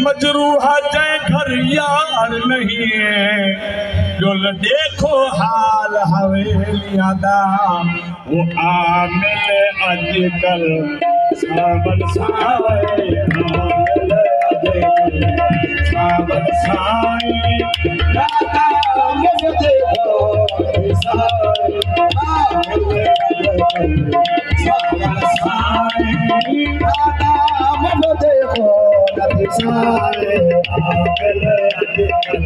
मजरूहा जय घर यार नहीं है जो देखो हाल हवेलियां दा वो आमिल अजकल सावन साए सावन साए दादा मुझे देखो साए सावन साए दादा मुझे देखो साए आमिल अजकल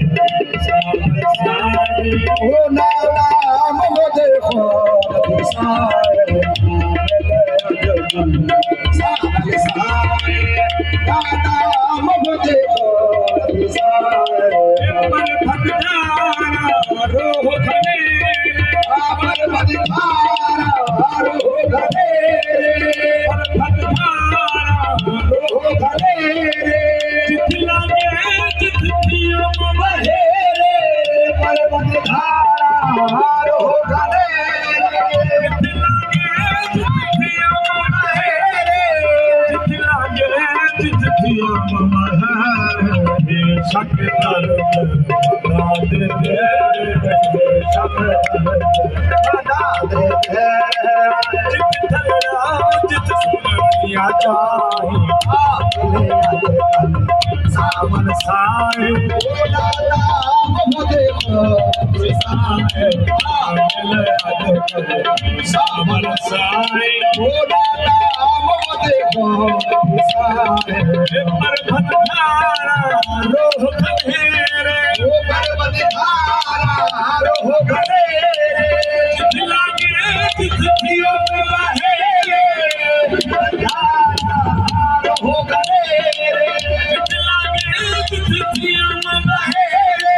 सावन साए ओ नाना मुझे देखो साए आमिल अजकल सावन साए दादा मुझे देखो साए पर भटकारा रोह खने पर भटकारा रोह खने पर भटकारा रोह खने चितला के चितियों बहेरे पर भटकारा रोह खने चितला के चितियों बहेरे चितला के चितियों बहेरे शक दर्द रात दे शक दर्द जित सुनिया चाहिए सावन साए सावन साए पर भटकारा रोह खनेरे पर भटकारा रोह खनेरे चितला के चितियों बहेरे रोह खनेरे चितला के चितियों बहेरे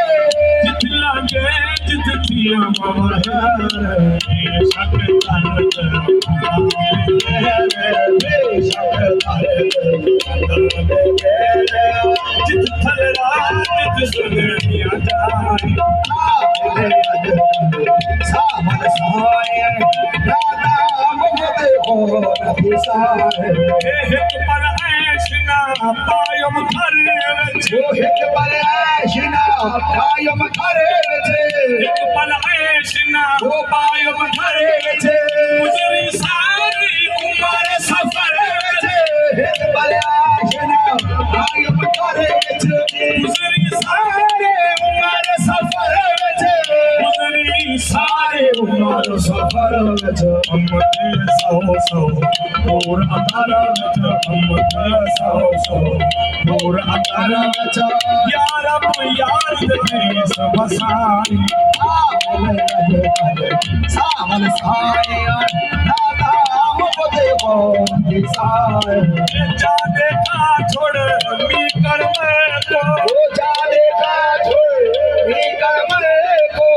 चितला के चितियों बहेरे शक दर्द जित थलड़ा जित सुनिया जाए सावन साए दादा मुझे देखो हित पर ऐशना पायम करे हित पर ऐशना पायम करे हित पर ऐशना वो पायम करे गुजरी सारी उम्र सफर हित पर ऐशना पायम करे गुजरी सारी उम्र सफर गुजरी सारी उम्र सफर अम्मते सौ सौ और अतारत अम्मते सौ सौ और अतारत यार अब यार दे सब सारी सावन साए दादा मुझे देखो साए जाने का छोड़ मी कर मैं को जाने का छोड़ मी कर मैं को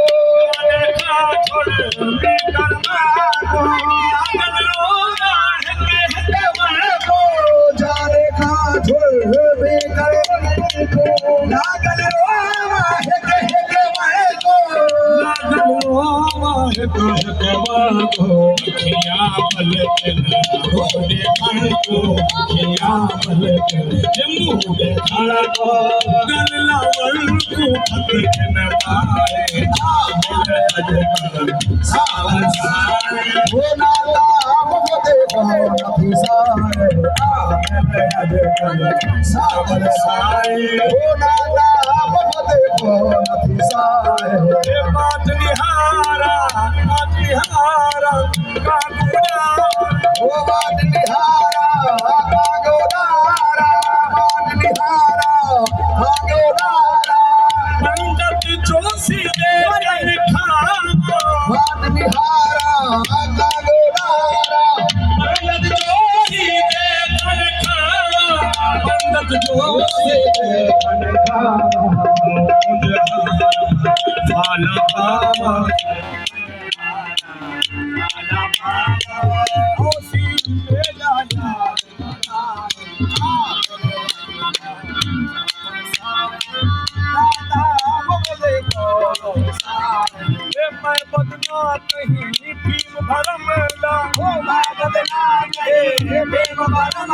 जाने का छोड़ मी कर मैं को अगल रोना है मैं को जाने का छोड़ मी कर मैं को अगल रोना है मैं को अगल रोना है खिया पलटन रोडे खड़ को खिया पलटन जम्मू दे खड़ा को गल्ला वर को फतन पाए आमिल अजकल सावन साए वो नाला मुझे देखो साए आमिल अजकल सावन साए वो नाला मुझे देखो साए बात निहारा कागुरा वो बात निहारा कागुरा बात निहारा कागुरा पंडित जोशी दे लिखा बात निहारा कागुरा पंडित जोशी दे लिखा पंडित जोशी दे लिखा वाला बाबा नहीं भीम भरम ला ओ बदनाम है भीम भरम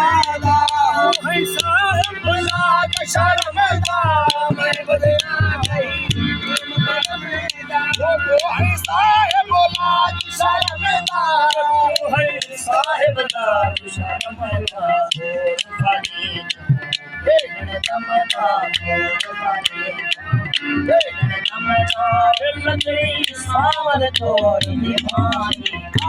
साहेब तुषार मला सावर तोरी सावर